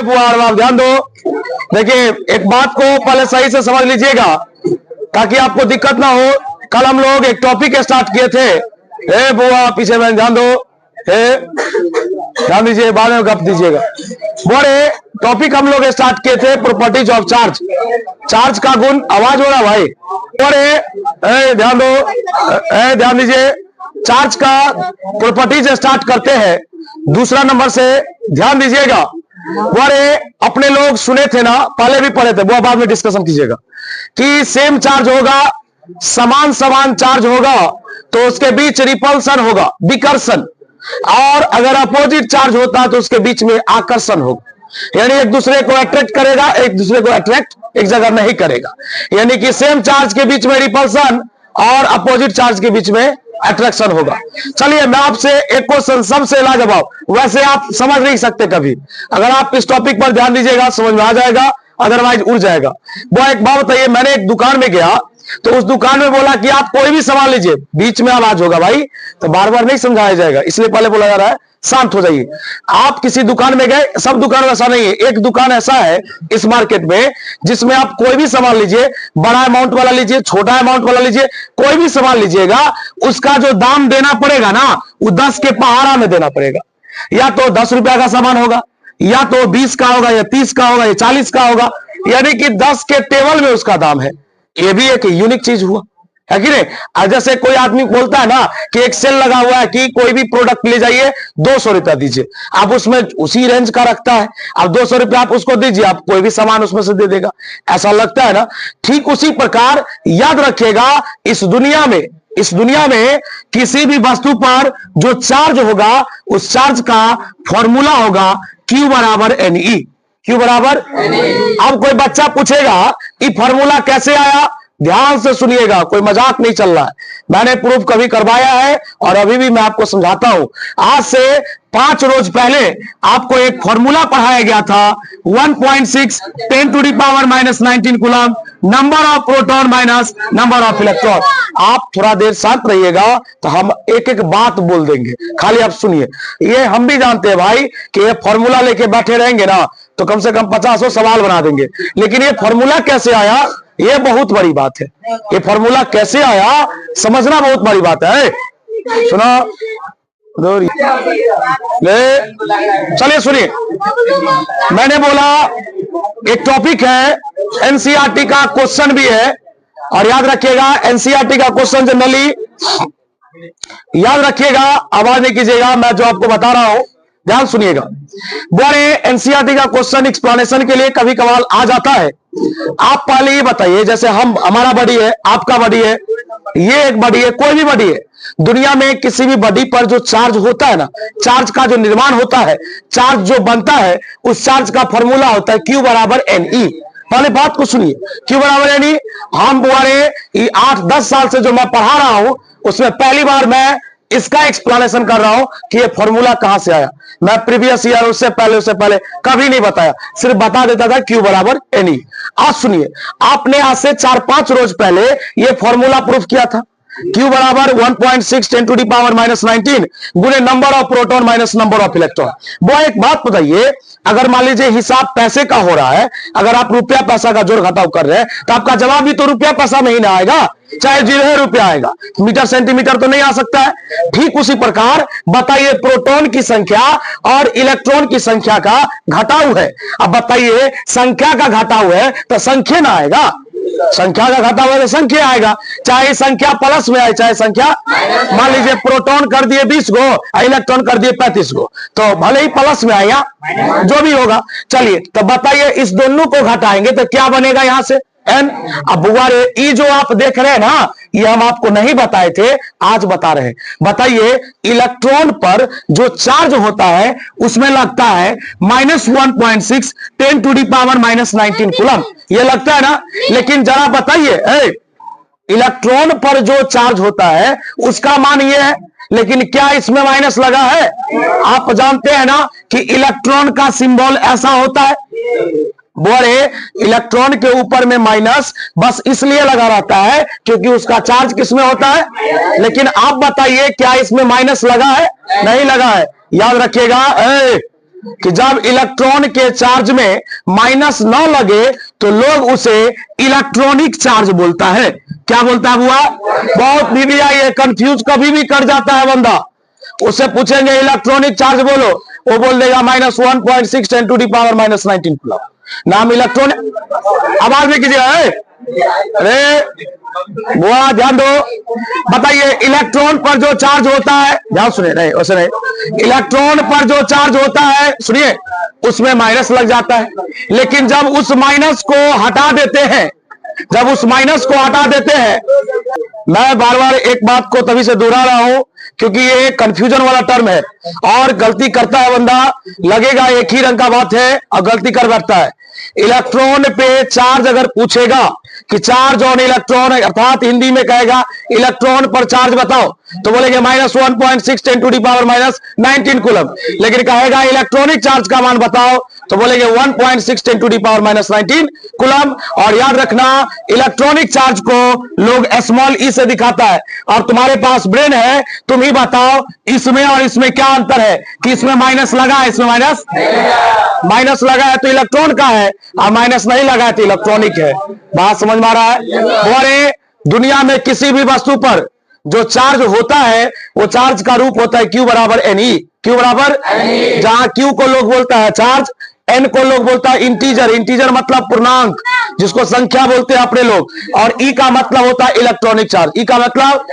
बुआ ध्यान दो। देखिए एक बात को पहले सही से समझ लीजिएगा ताकि आपको दिक्कत ना हो। कल हम लोग एक टॉपिक स्टार्ट किए थे। ए बुआ पीछे में ध्यान दो, ध्यान दीजिए, बाद में गप दीजिएगा। बड़े टॉपिक हम लोग स्टार्ट किए थे प्रॉपर्टीज ऑफ चार्ज, चार्ज का गुण। आवाज हो रहा भाई? बड़े ध्यान दो, ध्यान दीजिए। चार्ज का प्रॉपर्टीज स्टार्ट करते हैं दूसरा नंबर से, ध्यान दीजिएगा। बड़े अपने लोग सुने थे ना, पहले भी पढ़े थे, वो बाद में डिस्कशन कीजिएगा कि सेम चार्ज होगा, समान समान चार्ज होगा तो उसके बीच रिपल्सन होगा, विकर्षण। और अगर अपोजिट चार्ज होता है तो उसके बीच में आकर्षण होगा, यानी एक दूसरे को अट्रैक्ट करेगा, एक दूसरे को अट्रैक्ट एक जगह नहीं करेगा। यानी कि सेम चार्ज के बीच में रिपल्सन और अपोजिट चार्ज के बीच में अट्रैक्शन होगा। चलिए मैं आपसे एक क्वेश्चन सबसे लाजवाब, वैसे आप समझ नहीं सकते कभी, अगर आप इस टॉपिक पर ध्यान दीजिएगा समझ में आ जाएगा, अदरवाइज उड़ जाएगा। वो एक बात बताइए, मैंने एक दुकान में गया तो उस दुकान में बोला कि आप कोई भी सामान लीजिए, बीच में आवाज होगा भाई, तो बार बार नहीं समझाया जाएगा, इसलिए पहले बोला जा रहा है शांत हो जाइए। आप किसी दुकान में गए, सब दुकान वैसा नहीं है, एक दुकान ऐसा है इस मार्केट में जिसमें आप कोई भी सामान लीजिए, बड़ा अमाउंट वाला लीजिए, छोटा अमाउंट वाला लीजिए, कोई भी सामान लीजिएगा, उसका जो दाम देना पड़ेगा ना वो 10 के पहाड़ा में देना पड़ेगा। या तो 10 रुपया का सामान होगा, या तो 20 का होगा, या 30 का होगा, या 40 का होगा, यानी कि 10 के टेबल में उसका दाम है। ये भी एक यूनिक चीज हुआ है कि नहीं। जैसे कोई आदमी बोलता है ना कि एक सेल लगा हुआ है कि कोई भी प्रोडक्ट ले जाइए 200 रुपया दीजिए, आप उसमें उसी रेंज का रखता है, आप 200 रुपया आप उसको दीजिए, आप कोई भी सामान उसमें से दे देगा, ऐसा लगता है ना। ठीक उसी प्रकार याद रखिएगा, इस दुनिया में किसी भी वस्तु पर जो चार्ज होगा उस चार्ज का फॉर्मूला होगा Q बराबर NE। क्यों बराबर? अब कोई बच्चा पूछेगा ये फॉर्मूला कैसे आया, ध्यान से सुनिएगा, कोई मजाक नहीं चल रहा है, मैंने प्रूफ कभी करवाया है और अभी भी मैं आपको समझाता हूं। आज से 5 रोज पहले आपको एक फॉर्मूला पढ़ाया गया था, 1.6 10⁻⁻19 coulomb, number of proton minus number of electron. आप थोड़ा देर शांत रहिएगा तो हम एक एक बात बोल देंगे, खाली आप सुनिए। ये हम भी जानते हैं भाई कि ये फॉर्मूला लेके बैठे रहेंगे ना तो कम से कम 50 सवाल बना देंगे, लेकिन ये फॉर्मूला कैसे आया ये बहुत बड़ी बात है। ये फॉर्मूला कैसे आया समझना बहुत बड़ी बात है। सुनो चलिए सुनिए, मैंने बोला एक टॉपिक है, एनसीईआरटी का क्वेश्चन भी है, और याद रखिएगा एनसीईआरटी का क्वेश्चन जनरली याद रखिएगा, आवाज नहीं कीजिएगा, मैं जो आपको बता रहा हूं ध्यान सुनिएगा। बड़े एनसीईआरटी का क्वेश्चन एक्सप्लेनेशन के लिए कभी कभार आ जाता है। आप पहले ये बताइए, जैसे हमारा बॉडी है, आपका बॉडी है, ये एक बॉडी है, कोई भी बॉडी है, दुनिया में किसी भी बॉडी पर जो चार्ज होता है ना, चार्ज का जो निर्माण होता है, चार्ज जो बनता है, उस चार्ज का फॉर्मूला होता है Q बराबर NE। पहले बात को सुनिए, Q बराबर NE। हम बुआरे 8-10 साल से जो मैं पढ़ा रहा हूं उसमें पहली बार मैं इसका एक्सप्लेनेशन कर रहा हूं कि ये फॉर्मूला कहां से आया। मैं प्रीवियस ईयर उससे पहले कभी नहीं बताया, सिर्फ बता देता था Q बराबर NE। आज सुनिए, आपने आज से 4-5 रोज पहले ये फॉर्मूला प्रूफ किया था, Q बराबर 1.6 10⁻⁻19 गुणे number of proton minus number of electron. वो एक बात बताइए, अगर मान लीजिए हिसाब पैसे का हो रहा है, अगर आप रुपया पैसा का जोड़ घटाव कर रहे हैं तो आपका जवाब भी तो रुपया पैसा में ही ना आएगा, चाहे 0 रुपया आएगा, मीटर सेंटीमीटर तो नहीं आ सकता है। ठीक उसी प्रकार बताइए प्रोटॉन की संख्या और इलेक्ट्रॉन की संख्या का घटाव है। अब बताइए संख्या का घटाव है तो संख्या ना आएगा, संख्या का घटाव है तो संख्या आएगा, चाहे संख्या प्लस में आए चाहे संख्या। मान लीजिए प्रोटॉन कर दिए 20 गो, इलेक्ट्रॉन कर दिए 35 गो, तो भले ही प्लस में आएगा, जो भी होगा। चलिए तो बताइए इस दोनों को घटाएंगे तो क्या बनेगा यहां से N। अब बुआरे ये जो आप देख रहे हैं ना, ये हम आपको नहीं बताए थे, आज बता रहे हैं। बताइए इलेक्ट्रॉन पर जो चार्ज होता है उसमें लगता है -1.6 10⁻⁻19 कूलम, ये लगता है ना। लेकिन जरा बताइए इलेक्ट्रॉन पर जो चार्ज होता है उसका मान ये है, लेकिन क्या इसमें माइनस लगा है? आप जानते हैं ना कि इलेक्ट्रॉन का सिंबल ऐसा होता है, बोले इलेक्ट्रॉन के ऊपर में माइनस बस इसलिए लगा रहता है क्योंकि उसका चार्ज किसमें होता है। लेकिन आप बताइए क्या इसमें माइनस लगा है? नहीं लगा है। याद रखिएगा, कि जब इलेक्ट्रॉन के चार्ज में माइनस न लगे तो लोग उसे इलेक्ट्रॉनिक चार्ज बोलता है। क्या बोलता है बुआ? बहुत बीबी आई है, कंफ्यूज कभी भी कर जाता है बंदा। उससे पूछेंगे इलेक्ट्रॉनिक चार्ज बोलो, वो बोल देगा -1.6 10 to the power -19 कूलम। नाम इलेक्ट्रॉनिक, आवाज में कीजिएगा। अरे बुआ ध्यान दो, बताइए इलेक्ट्रॉन पर जो चार्ज होता है, ध्यान सुनिए, नहीं वैसे नहीं, इलेक्ट्रॉन पर जो चार्ज होता है सुनिए, उसमें माइनस लग जाता है। लेकिन जब उस माइनस को हटा देते हैं, जब उस माइनस को हटा देते हैं, मैं बार बार एक बात को तभी से दोहरा रहा हूं क्योंकि ये कंफ्यूजन वाला टर्म है और गलती करता है बंदा, लगेगा एक ही रंग का बात है और गलती कर बैठता है। इलेक्ट्रॉन पे चार्ज अगर पूछेगा कि चार्ज ऑन इलेक्ट्रॉन, अर्थात हिंदी में कहेगा इलेक्ट्रॉन पर चार्ज बताओ, तो बोलेंगे -1.6 10 to the power -19 कूलम। लेकिन कहेगा इलेक्ट्रॉनिक चार्ज का मान बताओ, तो बोलेंगे 1.6 10 to the power -19 कूलम। और याद रखना, इलेक्ट्रॉनिक चार्ज को लोग स्मॉल ई से दिखाता है। और तुम्हारे पास ब्रेन है, तुम ही बताओ इसमें और इसमें क्या अंतर है कि इसमें माइनस लगा है, इसमें माइनस लगा है तो इलेक्ट्रॉन का है, और माइनस नहीं लगा है तो इलेक्ट्रॉनिक है। बात समझ में आ रहा है? और दुनिया में किसी भी वस्तु पर जो चार्ज होता है वो चार्ज का रूप होता है Q बराबर NE। Q बराबर, जहां Q को लोग बोलता है चार्ज, N को लोग बोलता है इंटीजर। इंटीजर मतलब पूर्णांक, जिसको संख्या बोलते हैं अपने लोग। और E का मतलब होता है इलेक्ट्रॉनिक चार्ज। E का मतलब,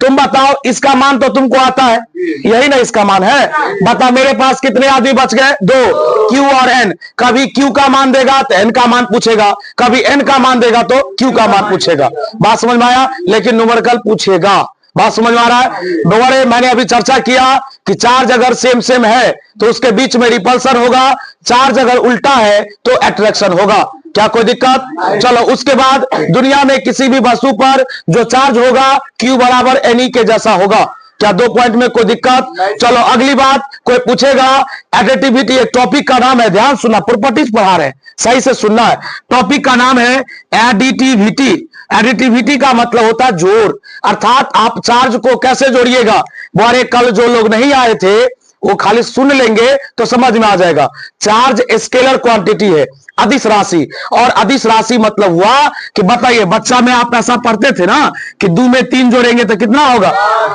तुम बताओ इसका मान तो तुमको आता है, यही ना इसका मान है। बता मेरे पास कितने आदमी बच गए? 2, Q और N। कभी Q का मान देगा तो N का मान पूछेगा, कभी N का मान देगा तो Q का मान पूछेगा। बात समझ में आया? लेकिन न्यूमेरिकल पूछेगा। बात समझ में आ रहा है? दोबारा मैंने अभी चर्चा किया कि चार्ज अगर सेम सेम है तो उसके बीच में रिपल्सन होगा, चार्ज अगर उल्टा है तो अट्रैक्शन होगा। क्या कोई दिक्कत? चलो उसके बाद दुनिया में किसी भी वस्तु पर जो चार्ज होगा Q बराबर NE के जैसा होगा। क्या 2 पॉइंट में कोई दिक्कत? चलो अगली बात, कोई पूछेगा एडिटिविटी, एक टॉपिक का नाम है, ध्यान सुनना, प्रॉपर्टीज पढ़ा रहे हैं, सही से सुनना है। टॉपिक का नाम है एडिटिविटी। एडिटिविटी का मतलब होता है जोड़, अर्थात आप चार्ज को कैसे जोड़िएगा। बोरे कल जो लोग नहीं आए थे वो खाली सुन लेंगे तो समझ में आ जाएगा। चार्ज स्केलर क्वांटिटी है, अदिश राशि। और अदिश राशि मतलब हुआ कि बताइए, बच्चा में आप ऐसा पढ़ते थे ना कि 2 में 3 जोड़ेंगे तो कितना होगा,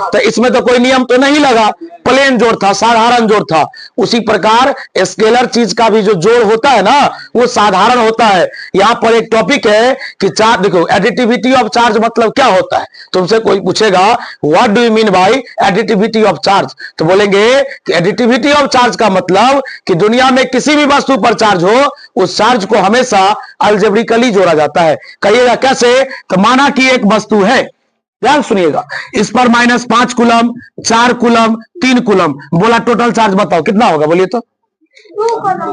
तो इसमें तो कोई नियम तो नहीं लगा, प्लेन जोड़ था, साधारण जोड़ था। उसी प्रकार स्केलर चीज का भी जो जोड़ होता है ना वो साधारण होता है। यहां पर एक टॉपिक है कि चार्ज, देखो एडिटिविटी ऑफ चार्ज मतलब क्या होता है। तुमसे कोई पूछेगा what do you mean by additivity of charge, तो बोलेंगे कि एडिटिविटी ऑफ चार्ज का मतलब कि दुनिया में किसी भी वस्तु पर चार्ज हो, उस चार्ज को हमेशा अलजेब्रिकली जोड़ा जाता है। कहिएगा कैसे? तो माना कि एक वस्तु है, ध्यान सुनिएगा, इस पर -5 कूलम, 4 कूलम, 3 कूलम, बोला टोटल चार्ज बताओ कितना होगा, बोलिए तो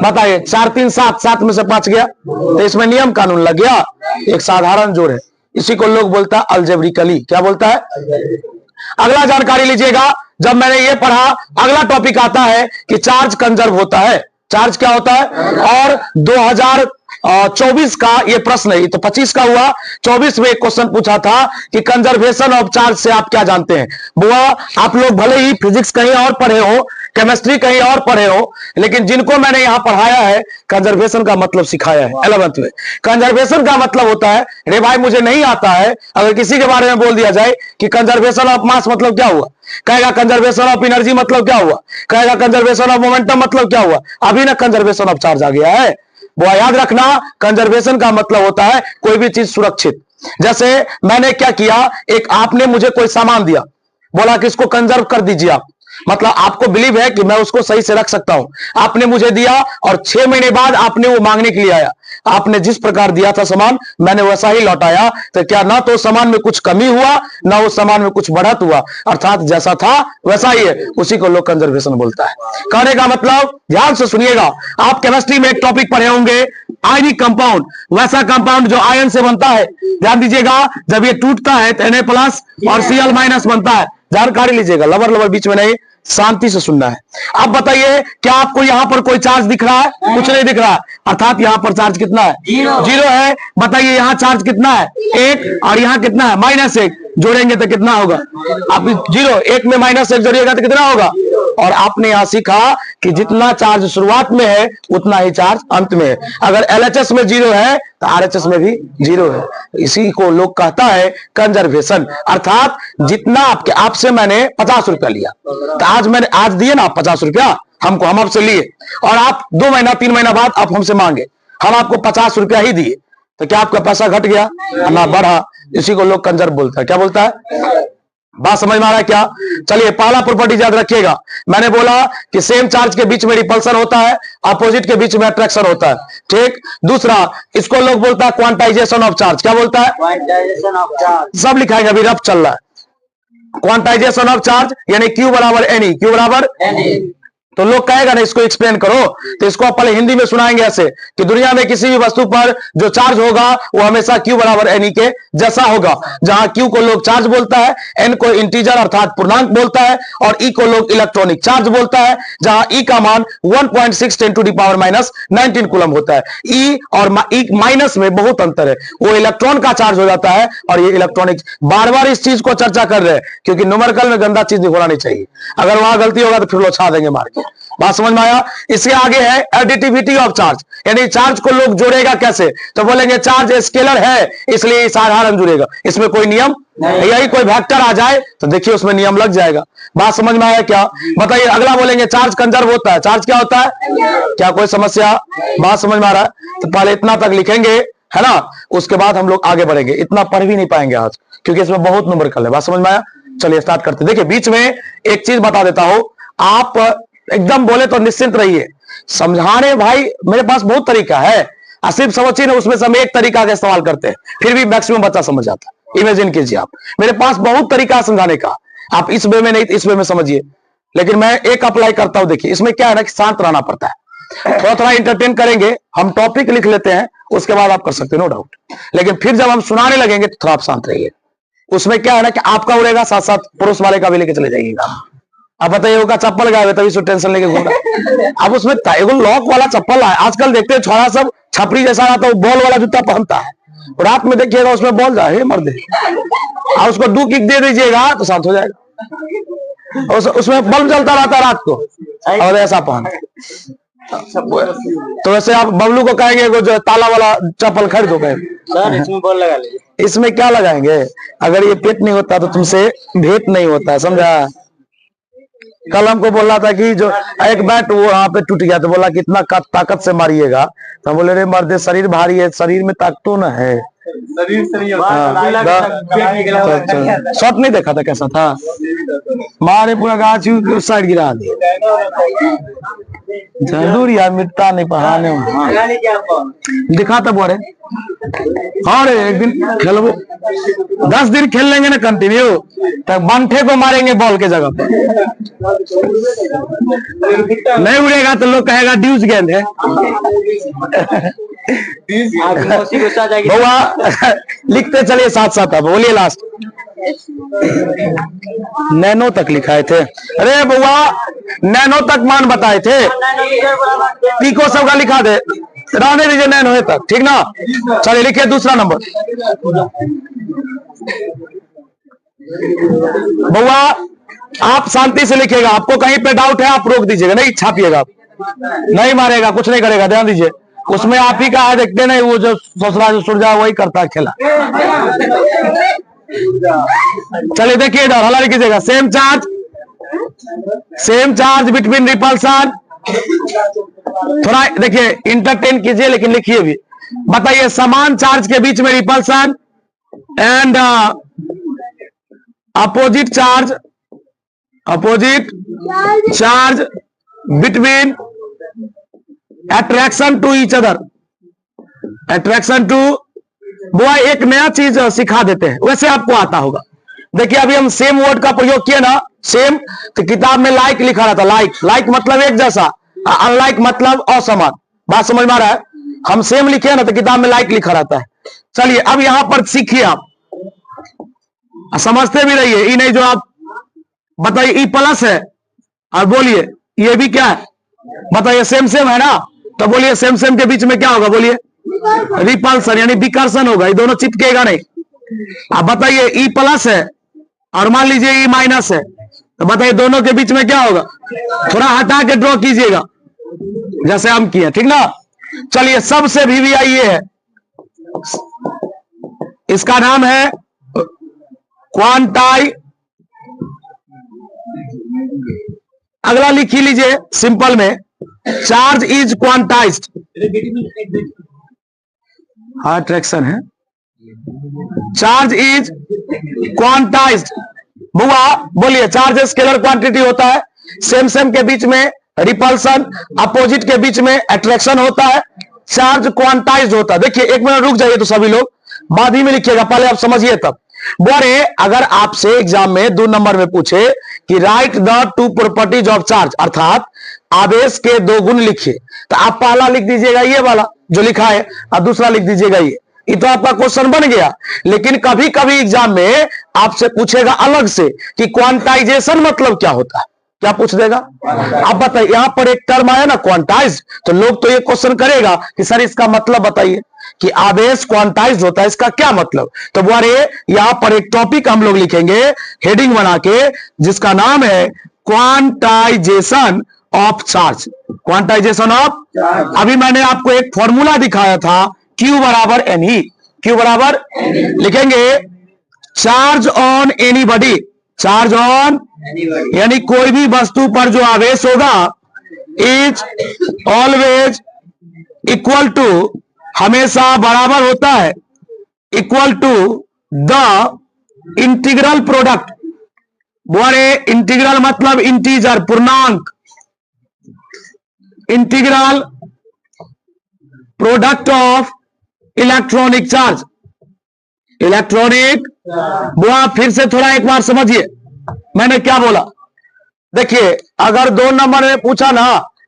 बताइए। 4 3 7, 7 में से 5 गया तो इसमें नियम कानून लग गया, एक साधारण जोड़ है। इसी को लोग बोलता है अलजेब्रिकली। क्या बोलता है? अगला जानकारी लीजिएगा, जब मैंने ये पढ़ा, अगला टॉपिक आता है कि चार्ज कंजर्व होता है। चार्ज क्या होता है? और 2024 का ये प्रश्न है, तो 25 का हुआ, 24 में एक क्वेश्चन पूछा था कि कंजर्वेशन ऑफ चार्ज से आप क्या जानते हैं। बुआ आप लोग भले ही फिजिक्स कहीं और पढ़े हो, केमिस्ट्री कहीं और पढ़े हो, लेकिन जिनको मैंने यहां पढ़ाया है कंजर्वेशन का मतलब सिखाया है 11th में। कंजर्वेशन का मतलब होता है, रे भाई मुझे नहीं आता है, अगर किसी के बारे में बोल दिया जाए कि कंजर्वेशन ऑफ मास मतलब क्या हुआ, कहेगा कंजर्वेशन ऑफ एनर्जी मतलब क्या हुआ, कहेगा कंजर्वेशन ऑफ मोमेंटम मतलब क्या हुआ। अभी ना कंजर्वेशन ऑफ चार्ज आ गया है। वो याद रखना, कंजर्वेशन का मतलब होता है कोई भी चीज सुरक्षित। जैसे मैंने क्या किया, एक आपने मुझे कोई सामान दिया, बोला कि इसको कंजर्व कर दीजिए आप, मतलब आपको बिलीव है कि मैं उसको सही से रख सकता हूं। आपने मुझे दिया और 6 महीने बाद आपने वो मांगने के लिए आया, आपने जिस प्रकार दिया था सामान मैंने वैसा ही लौटाया, तो क्या ना तो सामान में कुछ कमी हुआ ना उस सामान में कुछ बढ़त हुआ, अर्थात जैसा था वैसा ही है। उसी को लोग कंजर्वेशन बोलता है। कहने का मतलब, ध्यान से सुनिएगा, आप केमिस्ट्री में एक टॉपिक पढ़े होंगे आयनिक कंपाउंड, वैसा कंपाउंड जो आयन से बनता है। ध्यान दीजिएगा, जब ये टूटता है तो Na+ और Cl- बनता है। जानकारी लीजिएगा, लबर लबर बीच में नहीं, शांति से सुनना है। अब बताइए, क्या आपको यहां पर कोई चार्ज दिख रहा है? कुछ नहीं दिख रहा है, अर्थात यहां पर चार्ज कितना है? 0 है। बताइए यहां चार्ज कितना है? 1, और यहां कितना है? -1। जोड़ेंगे तो कितना होगा? आप 0 1 में -1 जोड़िएगा तो कितना होगा? और आपने यहां सीखा कि जितना चार्ज शुरुआत में है उतना ही चार्ज अंत में है। अगर LHS में 0 है तो RHS में भी 0 है। इसी को लोग कहता है कंजर्वेशन, अर्थात जितना आपसे मैंने 50 रुपया लिया तो आज दिए ना आप 50 रुपया हमको, हम आपसे लिए, और आप 2 महीना 3 महीना बाद आप हमसे मांगे, हम आपको 50 रुपया ही दिए, तो क्या आपका पैसा घट गया ना बढ़ा? इसी को लोग कंजर्व बोलता है। क्या बोलता है? बात समझ में आ रहा है क्या? चलिए पहला प्रॉपर्टी याद रखिएगा, मैंने बोला कि सेम चार्ज के बीच में रिपल्सन होता है, अपोजिट के बीच में अट्रैक्शन होता है, ठीक। दूसरा, इसको लोग बोलता है क्वांटाइजेशन ऑफ चार्ज। क्या बोलता है? Quantization of charge. सब लिखाएंगे, अभी रफ चल रहा है। क्वांटाइजेशन ऑफ चार्ज यानी Q बराबर NE, Q बराबर NE। तो लोग कहेगा ना इसको एक्सप्लेन करो, तो इसको आप पहले हिंदी में सुनाएंगे ऐसे कि दुनिया में किसी भी वस्तु पर जो चार्ज होगा वो हमेशा Q बराबर NE के जैसा होगा, जहां Q को लोग चार्ज बोलता है, N को इंटीजर अर्थात पूर्णांक बोलता है, और E को लोग इलेक्ट्रॉनिक चार्ज बोलता है, जहां E का मान 1.6 × 10⁻⁹ कूलम होता है। E और E माइनस में बहुत अंतर है, वो इलेक्ट्रॉन का चार्ज हो जाता है और ये इलेक्ट्रॉनिक। बार बार इस चीज को चर्चा कर रहे हैं क्योंकि न्यूमेरिकल में गंदा चीज होना नहीं चाहिए, अगर वहां गलती होगा तो फिर वो छा देंगे मार के। बात समझ में आया? इसके आगे है एडिटिविटी ऑफ चार्ज, यानी चार्ज को लोग जोड़ेगा कैसे, तो बोलेंगे चार्ज स्केलर है इसलिए साधारण जुड़ेगा, इसमें कोई नियम नहीं। यही कोई वेक्टर आ जाए तो देखिए उसमें नियम लग जाएगा। बात समझ में आया क्या? बताइए। अगला बोलेंगे चार्ज कंजर्व होता है। चार्ज क्या होता है? क्या कोई समस्या? बात समझ में आ रहा है? तो पहले इतना तक लिखेंगे, है ना, उसके बाद हम लोग आगे बढ़ेंगे। इतना पढ़ भी नहीं पाएंगे आज क्योंकि इसमें बहुत न्यूमेरिकल है। बात समझ में आया? चलिए स्टार्ट करते। देखिए बीच में एक चीज बता देता हूं, आप एकदम बोले तो निश्चिंत रहिए समझाने, भाई मेरे पास बहुत तरीका है, सिर्फ समझिए ना, उसमें से हम एक तरीका का इस्तेमाल करते हैं फिर भी मैक्सिमम बच्चा समझ जाता है। इमेजिन कीजिए आप, मेरे पास बहुत तरीका है समझाने का, आप इस वे में नहीं इस वे में समझिए, लेकिन मैं एक अप्लाई करता हूं। देखिए इसमें क्या है ना कि शांत रहना पड़ता है, थोड़ा थोड़ा इंटरटेन करेंगे, हम टॉपिक लिख लेते हैं उसके बाद आप कर सकते हैं, नो डाउट, लेकिन फिर जब हम सुनाने लगेंगे तो थोड़ा आप शांत रहिए। उसमें क्या है ना कि आपका उड़ेगा, साथ साथ पुरुष वाले का भी लेके चले जाइएगा। अब बताइए का चप्पल गाए तभी टेंशन लेके घूम रहा। अब उसमें लॉक वाला चप्पल है, आजकल देखते हैं छोड़ा सब छपरी जैसा आता है, बॉल वाला जूता पहनता है, रात में देखिएगा उसमें बॉल जाए मर दे, और उसको 2 किक दे दीजिएगा तो शांत हो जाएगा। उसमें बल्ब जलता रहता है रात को, और ऐसा पहन। तो वैसे आप बबलू को कहेंगे वो जो ताला वाला चप्पल खरीदोगे सर, इसमें बॉल लगा लीजिए। इसमें क्या लगाएंगे? अगर ये पेट नहीं होता तो तुमसे भेंट नहीं होता, समझा? कल हमको बोला था कि जो एक बैट वो वहां पे टूट गया, तो बोला कि इतना ताकत से मारिएगा, तो बोले रे मर्दे शरीर भारी है, शरीर में ताकत तो ना है, शॉट नहीं देखा था कैसा था, मारे पूरा गाछ उस साइड गिरा दिया। जरूर यार मिटता नहीं पढ़ाने दिखा था बोरे। हाँ रे एक दिन खेलबो, 10 दिन खेल लेंगे ना कंटिन्यू, तब बंठे को मारेंगे बॉल के जगह पर, नहीं उड़ेगा तो लोग कहेगा ड्यूज गेंद है। बउआ लिखते चलिए साथ साथ, अब बोलिए लास्ट नैनो तक लिखाए थे। अरे बउआ नैनो तक मान बताए थे, पीको सब का लिखा दे, रहने दीजिए नैनो तक, ठीक ना। चलिए लिखिए दूसरा नंबर। बउआ आप शांति से लिखिएगा, आपको कहीं पे डाउट है आप रोक दीजिएगा, नहीं छापिएगा, नहीं मारेगा, कुछ नहीं करेगा, ध्यान दीजिए। उसमें आप ही का है, देखते नहीं वो जो ससुरा जो सुरजा वही करता है खेला। चलिए देखिए इधर हला कीजिएगा, सेम चार्ज बिटवीन रिपल्सन। थोड़ा देखिए इंटरटेन कीजिए लेकिन लिखिए भी। बताइए समान चार्ज के बीच में repulsion and opposite charge between attraction to each other, attraction to. वो एक नया चीज सिखा देते हैं, वैसे आपको आता होगा। देखिए अभी हम सेम वर्ड का प्रयोग किए ना, सेम, तो किताब में लाइक लिखा रहता, लाइक मतलब एक जैसा, अनलाइक मतलब असमान। बात समझ में आ रहा है? हम सेम लिखे ना तो किताब में लाइक लिखा रहता है। चलिए अब यहां पर सीखिए, आप समझते भी रहिए। ई नहीं जो आप बताइए ई प्लस है और बोलिए ये भी क्या है, बताइए सेम है ना, तो बोलिए सेम के बीच में क्या होगा, बोलिए रिपल्सन यानी विकर्षण होगा, ये दोनों चिपकेगा नहीं, अब बताइए ई प्लस है और मान लीजिए ई माइनस है, तो बताइए दोनों के बीच में क्या होगा? थोड़ा हटा के ड्रॉ कीजिएगा जैसे हम किए, ठीक ना। चलिए सबसे वीवीआई ये है, इसका नाम है क्वांटाई। अगला लिख ही लीजिए सिंपल में, चार्ज इज क्वांटाइज्ड। हाँ ट्रैक्शन है, चार्ज इज क्वांटाइज्ड। बुआ बोलिए, चार्ज स्केलर क्वांटिटी होता है, सेम के बीच में रिपल्सन, अपोजिट के बीच में अट्रैक्शन होता है, चार्ज क्वांटाइज्ड होता है। देखिए एक मिनट रुक जाइए तो सभी लोग, बाद ही में लिखिएगा, पहले आप समझिए तब। बोले अगर आपसे एग्जाम में 2 नंबर में पूछे कि right the 2 properties of charge, अर्थात आवेश के 2 गुण लिखिए, तो आप पहला लिख दीजिएगा ये वाला जो लिखा है और दूसरा लिख दीजिएगा ये तो आपका क्वेश्चन बन गया। लेकिन कभी कभी एग्जाम में आपसे पूछेगा अलग से कि क्वांटाइजेशन मतलब क्या होता है, क्या पूछ देगा? आप बताइए, यहां पर एक टर्म आया ना क्वांटाइज, तो लोग तो ये क्वेश्चन करेगा कि सर इसका मतलब बताइए कि आवेश क्वांटाइज होता है, इसका क्या मतलब? तो बोले यहां पर एक टॉपिक हम लोग लिखेंगे हेडिंग बना के, जिसका नाम है quantization of charge. Quantization of, अभी मैंने आपको एक फॉर्मूला दिखाया था, Q बराबर एनई, Q बराबर लिखेंगे charge on anybody, charge on यानी कोई भी वस्तु पर जो आवेश होगा, इज ऑलवेज इक्वल टू, हमेशा बराबर होता है, equal to the integral product. बोले इंटीग्रल मतलब इंटीजर, पूर्णांक, integral product of electronic charge, electronic. वो फिर से थोड़ा एक बार समझिए मैंने क्या बोला। देखिए अगर 2 नंबर में पूछा ना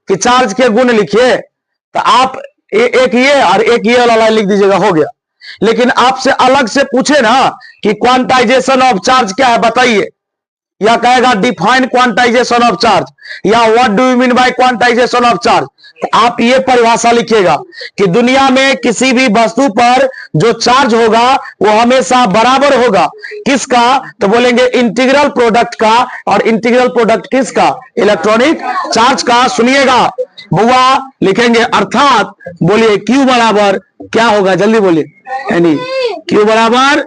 कि चार्ज के गुण लिखिए, तो आप एक ये और एक ये वाला लिख दीजिएगा, हो गया। लेकिन आपसे अलग से पूछे ना कि क्वांटाइजेशन ऑफ चार्ज क्या है बताइए, या कहेगा डिफाइन क्वांटाइजेशन ऑफ चार्ज, या what do you mean by quantization of charge, तो आप ये परिभाषा लिखिएगा कि दुनिया में किसी भी वस्तु पर जो चार्ज होगा वो हमेशा बराबर होगा, किसका? तो बोलेंगे इंटीग्रल प्रोडक्ट का, और इंटीग्रल प्रोडक्ट किसका? इलेक्ट्रॉनिक चार्ज का। सुनिएगा बुआ, लिखेंगे अर्थात, बोलिए Q बराबर क्या होगा, जल्दी बोलिए, यानी Q बराबर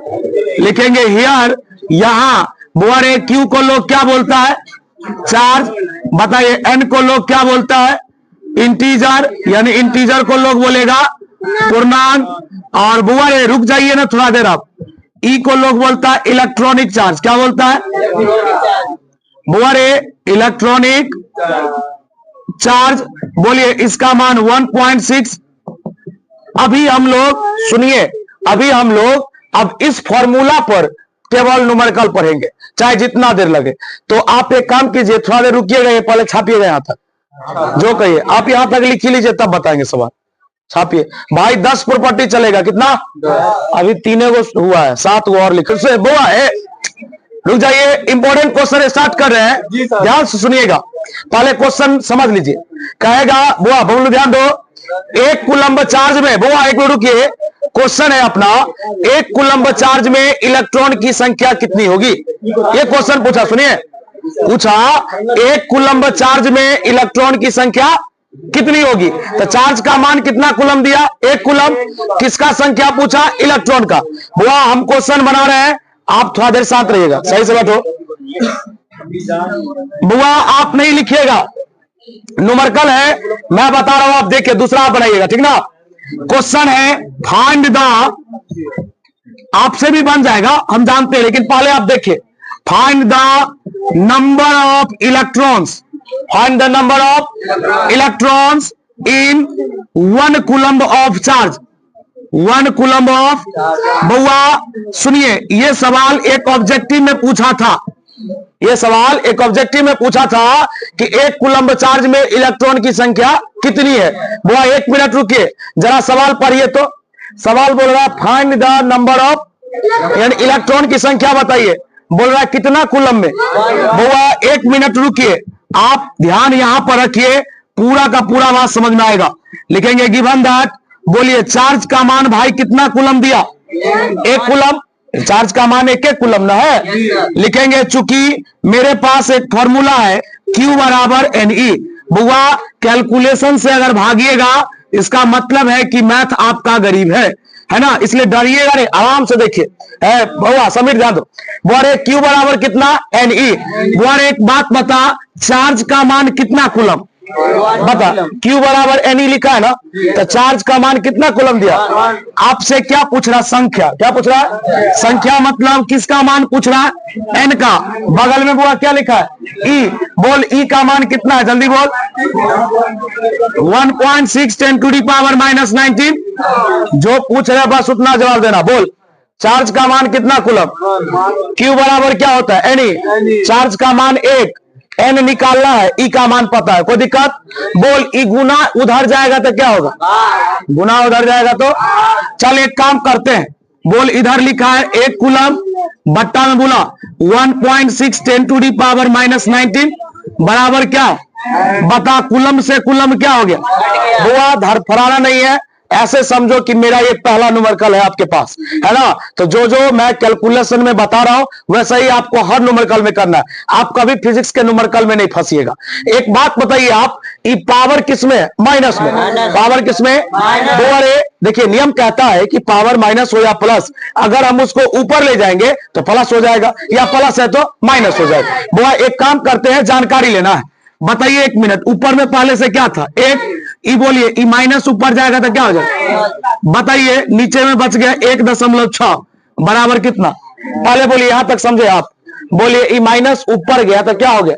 लिखेंगे हियर, यहां बुआ रे Q को लोग क्या बोलता है? चार्ज। बताइए N को लोग क्या बोलता है? इंटीजर, यानी इंटीजर को लोग बोलेगा पूर्णांक। और बुआ रे रुक जाइए ना थोड़ा देर आप, E को लोग बोलता है इलेक्ट्रॉनिक चार्ज, क्या बोलता है? बुआ रे इलेक्ट्रॉनिक चार्ज। बोलिए इसका मान 1.6। अभी हम लोग सुनिए, अभी हम लोग अब इस फॉर्मूला पर टेबल न्यूमेरिकल पढ़ेंगे, चाहे जितना देर लगे। तो आप एक काम कीजिए, थोड़ा देर रुकिएगा, ये पहले छापिएगा यहां तक, जो कहिए आप यहां तक लिख ही लीजिए, तब बताएंगे सवाल। छापिए भाई, 10 प्रॉपर्टी चलेगा, कितना? अभी 3 गो हुआ है, 7 गो और लिख से बुआ है। रुक जाइए, इंपॉर्टेंट क्वेश्चन स्टार्ट कर रहे हैं, ध्यान से सुनिएगा। पहले क्वेश्चन समझ लीजिए। कहेगा बुआ बोलो, ध्यान दो, 1 कूलम्ब चार्ज में, बुआ एक मिनट रुकिए, क्वेश्चन है अपना, 1 कूलम्ब चार्ज में इलेक्ट्रॉन की संख्या कितनी होगी? ये क्वेश्चन पूछा, सुनिए, पूछा 1 कूलम्ब चार्ज में इलेक्ट्रॉन की संख्या कितनी होगी? तो चार्ज का मान कितना कूलम दिया? 1 कूलम। किसका संख्या पूछा? इलेक्ट्रॉन का। बुआ हम क्वेश्चन बना रहे हैं, आप थोड़ा देर शांत रहिएगा, सही से बैठो। बुआ आप नहीं लिखिएगा, न्यूमेरिकल है, मैं बता रहा हूं, आप देखिए, दूसरा आप बनाइएगा, ठीक ना। क्वेश्चन है फाइंड द, आपसे भी बन जाएगा हम जानते हैं, लेकिन पहले आप देखिए, find the number of electrons, find the number of electrons in 1 coulomb of charge, 1 coulomb of. बुआ सुनिए, ये सवाल एक ऑब्जेक्टिव में पूछा था, ये सवाल एक ऑब्जेक्टिव में पूछा था कि 1 कूलम्ब चार्ज में इलेक्ट्रॉन की संख्या कितनी है। बुआ 1 मिनट रुकिए, जरा सवाल पढ़िए। तो सवाल बोल रहा है फाइंड द नंबर ऑफ, यानी इलेक्ट्रॉन की संख्या बताइए, बोल रहा है कितना कूलम्ब में। बुआ 1 मिनट रुकिए, आप ध्यान यहां पर रखिए, पूरा का पूरा बात समझ में आएगा। लिखेंगे गिवन दैट, बोलिए चार्ज का मान भाई कितना कूलम दिया? 1 कूलम। चार्ज का मान एक एक कूलम ना है। लिखेंगे चूंकि मेरे पास एक फॉर्मूला है Q बराबर NE। बुआ कैलकुलेशन से अगर भागिएगा इसका मतलब है कि मैथ आपका गरीब है ना, इसलिए डरिएगा नहीं, आराम से देखिए। बुआ समीर ध्यान दो। बुआ रे Q बराबर कितना NE। बुआ रे एक बात बता, चार्ज का मान कितना कूलम बता। Q बराबर NE लिखा है ना, तो चार्ज का मान कितना कूलम दिया। आपसे क्या पूछ रहा, संख्या। क्या पूछ रहा है, संख्या। मतलब किसका मान पूछ रहा है, N का। बगल में बुआ क्या लिखा है, E। बोल E का मान कितना है, जल्दी बोल। 1.6 10⁻⁻19। जो पूछ रहे बस उतना जवाब देना। बोल चार्ज का मान कितना कूलम। Q बराबर क्या होता है, NE। चार्ज का मान 1, N निकालना है, E का मान पता है, कोई दिक्कत। बोल E गुना उधर जाएगा तो क्या होगा, गुना उधर जाएगा तो। चल एक काम करते हैं, बोल इधर लिखा है 1 कूलम, बट्टा में बोला 1.6 10⁻⁻19 बराबर क्या बता। कूलम से कूलम क्या हो गया, बुआ धरफड़ाना नहीं है, ऐसे समझो कि मेरा ये पहला न्यूमेरिकल है आपके पास, है ना। तो जो मैं कैलकुलेशन में बता रहा हूं वैसा ही आपको हर न्यूमेरिकल में करना है। आप कभी फिजिक्स के न्यूमेरिकल में नहीं फंसिएगा। एक बात बताइए आप, ये पावर किसमें, माइनस में। पावर किसमें, देखिए नियम कहता है कि पावर माइनस हो या प्लस, अगर हम उसको ऊपर ले जाएंगे तो प्लस हो जाएगा, या प्लस है तो माइनस हो जाएगा। बुआ एक काम करते हैं, जानकारी लेना है। बताइए 1 मिनट, ऊपर में पहले से क्या था, 1। ई बोलिए, ई माइनस ऊपर जाएगा तो क्या हो जाएगा, बताइए। नीचे में बच गया 1.6 बराबर कितना, पहले बोलिए, यहां तक समझे आप। बोलिए ई माइनस ऊपर गया तो क्या हो गया।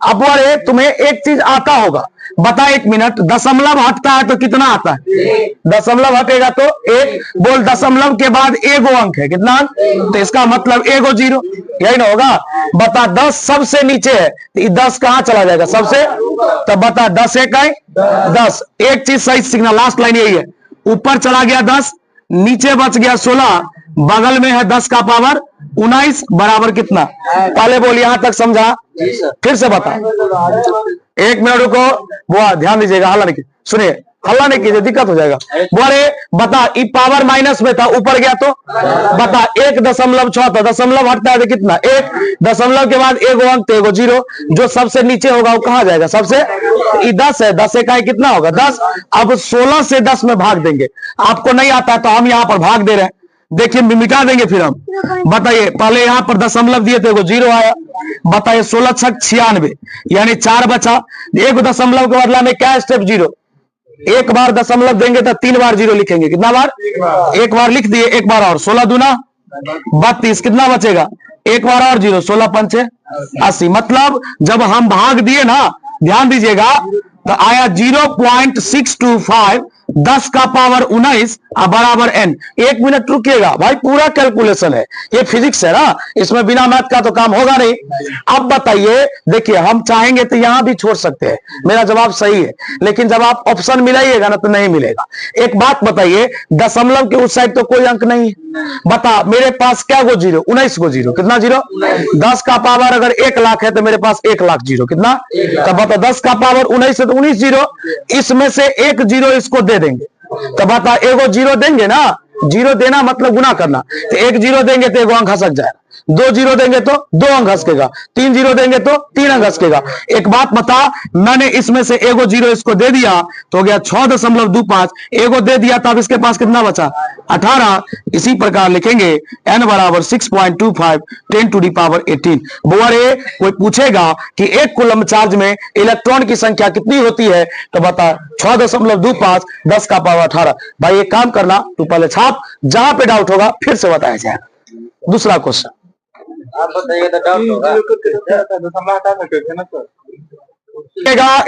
अब अरे तुम्हें एक चीज आता होगा, बता 1 मिनट, दशमलव हटता है तो कितना आता है, दशमलव हटेगा तो 1। बोल दशमलव के बाद एगो अंक है, कितना अंक, तो इसका मतलब एगो 0, यही ना होगा। बता 10 सबसे नीचे है, तो 10 कहां चला जाएगा, सबसे। तो बता 10 1 10। एक चीज सही सीखना, लास्ट लाइन यही है, ऊपर चला गया 10, नीचे बच गया 16, बगल में है 10 का पावर 19 बराबर कितना। पहले बोल यहां तक समझा, फिर से बता। 1 मिनट रुको, वो ध्यान दीजिएगा, हल्ला नहीं, सुनिए, हल्ला नहीं कीजिए, दिक्कत हो जाएगा। बोले बता ई पावर माइनस में था, ऊपर गया तो बता 1.6 था, दशमलव हटता है तो कितना, 1। दशमलव के बाद एगो अंक तो एगो 0, जो सबसे नीचे होगा वो कहां जाएगा, सबसे। ई 10 है, 10 का कितना होगा 10। अब 16 से 10 में भाग देंगे, आपको नहीं आता तो हम यहाँ पर भाग दे रहे हैं, देखिए मिटा देंगे फिर हम। बताइए पहले यहां पर दशमलव दिए थे, एगो 0 आया। बताइए 16 छक 96, यानी 4 बचा। एक दशमलव के बदला में क्या स्टेप 0, एक बार दशमलव देंगे तो 3 बार 0 लिखेंगे, कितना बार, एक बार लिख दिए, एक बार और। 16 दूना 32, कितना बचेगा, एक बार और 0, 16 पंचे 80। मतलब जब हम भाग दिए ना, ध्यान दीजिएगा, तो आया 0.625, 10 का पावर 19 बराबर n। 1 मिनट रुकिएगा भाई, पूरा कैलकुलेशन है, ये फिजिक्स है ना, इसमें बिना मैथ का तो काम होगा नहीं। अब बताइए, देखिए हम चाहेंगे तो यहां भी छोड़ सकते हैं, मेरा जवाब सही है, लेकिन जब आप ऑप्शन मिलाइएगा ना तो नहीं मिलेगा। एक बात बताइए, दशमलव के उस साइड तो कोई अंक नहीं है, बता मेरे पास क्या गो 0, 19 गो 0, कितना 0। 10 का पावर अगर 1 लाख है तो मेरे पास 1 लाख 0, कितना। तो बता 10 का पावर 19 है तो 19 0, इसमें से 1 0 इसको दे देंगे, तो बता एगो 0 देंगे ना, 0 देना मतलब गुना करना, तो 1 0 देंगे तो एगो अंक खसक जाएगा, 2 0 देंगे तो 2 अंक खसकेगा, 3 0 देंगे तो 3 अंक खसकेगा। एक बात बता, मैंने इसमें से एगो 0 इसको दे दिया तो हो गया 6.25, एगो दे दिया तब इसके पास कितना बचा, 18। इसी प्रकार लिखेंगे n बराबर 6.25 10⁻18। बोरे कोई पूछेगा कि 1 कूलम चार्ज में इलेक्ट्रॉन की संख्या कितनी होती है, तो बता 6.25 10 का पावर 18। भाई एक काम करना, तू पहले छाप, जहां पे डाउट होगा फिर से बताया जाएगा। दूसरा क्वेश्चन आप बताइए तो डाउट होगा, दशमलव हटा सकते थे ना सर।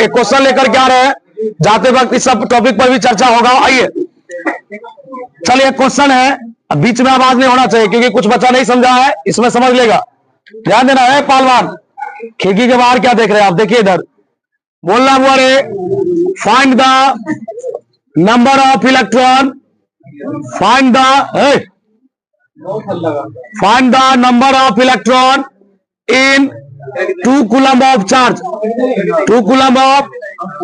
एक क्वेश्चन लेकर के आ रहे हैं, जाते वक्त इस सब टॉपिक पर भी चर्चा होगा। आइए चलिए, क्वेश्चन है, बीच में आवाज नहीं होना चाहिए क्योंकि कुछ बच्चा नहीं समझा है, इसमें समझ लेगा, ध्यान देना है। पहलवान खिड़की के बाहर क्या देख रहे हैं आप, देखिए इधर, बोलना हुआ रे, find the number of electron, find the number of electron in 2 coulomb of charge, 2 coulomb of.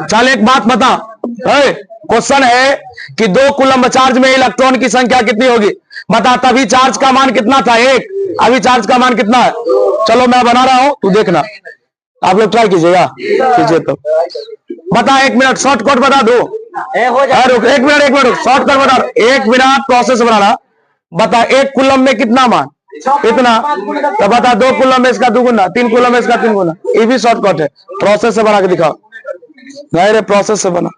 चल एक बात बता, क्वेश्चन है कि 2 कूलम चार्ज में इलेक्ट्रॉन की संख्या कितनी होगी। बता तभी चार्ज का मान कितना था 1, अभी चार्ज का मान कितना है। चलो मैं बना रहा हूं, तू देखना, आप लोग ट्राई कीजिएगा। कीजिए तो बता, 1 मिनट शॉर्टकट बता दो। रुक 1 मिनट शॉर्टकट बता, 1 मिनट प्रोसेस बनाना। बता 1 कूलम में कितना मान, इतना, तो बता 2 कूलम में इसका 2 गुना, 3 कूलम में इसका 3 गुना। ये भी शॉर्टकट है, प्रोसेस से बना के दिखाओ। नहीं रे, प्रोसेस से बना।